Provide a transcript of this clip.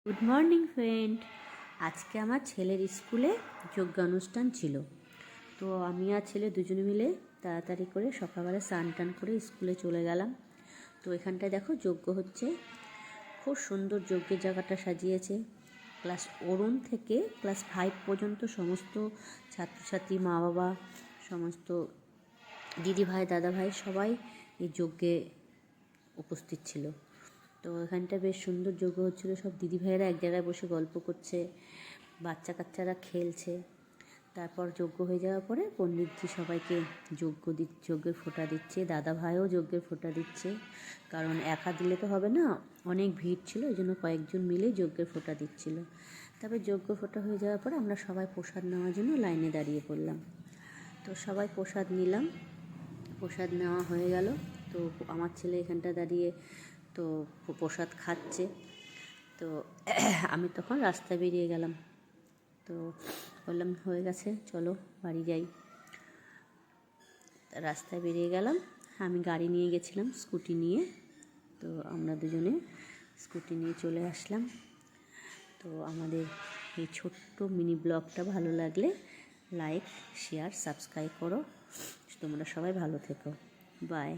Good morning friend. আজকে আমার ছেলের স্কুলে যজ্ঞানুষ্ঠান ছিল, তো আমি আর ছেলে দুজনে মিলে তাড়াতাড়ি করে সকালবেলা স্নান টান করে স্কুলে চলে গেলাম। তো এখানটায় দেখো যজ্ঞ হচ্ছে, খুব সুন্দর যজ্ঞের জায়গাটা সাজিয়েছে। ক্লাস 1 থেকে ক্লাস 5 পর্যন্ত সমস্ত ছাত্রছাত্রী, মা বাবা, সমস্ত দিদি ভাই, দাদা ভাই সবাই এই যজ্ঞে উপস্থিত ছিল। তো এখানটা বেশ সুন্দর যজ্ঞ হচ্ছিলো। সব দিদিভাইয়েরা এক জায়গায় বসে গল্প করছে, বাচ্চা কাচ্চারা খেলছে। তারপর যজ্ঞ হয়ে যাওয়ার পরে পণ্ডিতজি সবাইকে যজ্ঞের ফোঁটা দিচ্ছে, দাদা ভাইও যজ্ঞের ফোঁটা দিচ্ছে। কারণ একা দিলে তো হবে না, অনেক ভিড় ছিল, এই জন্য কয়েকজন মিলে যজ্ঞের ফোঁটা দিচ্ছিল। তারপর যজ্ঞ ফোঁটা হয়ে যাওয়ার পরে আমরা সবাই প্রসাদ নেওয়ার জন্য লাইনে দাঁড়িয়ে পড়লাম। তো সবাই প্রসাদ নিলাম, প্রসাদ নেওয়া হয়ে গেল। তো আমার ছেলে এখানটা দাঁড়িয়ে তো প্রসাদ খাচ্ছে। তো আমি তখন রাস্তায় বেরিয়ে গেলাম, তো বললাম হয়ে গেছে, চলো বাড়ি যাই। রাস্তায় বেরিয়ে গেলাম, আমি গাড়ি নিয়ে গেছিলাম, স্কুটি নিয়ে। তো আমরা দুজনে স্কুটি নিয়ে চলে আসলাম। তো আমাদের এই ছোট্ট মিনি ব্লগটা ভালো লাগলে লাইক, শেয়ার, সাবস্ক্রাইব করো। তোমরা সবাই ভালো থেকো। বাই।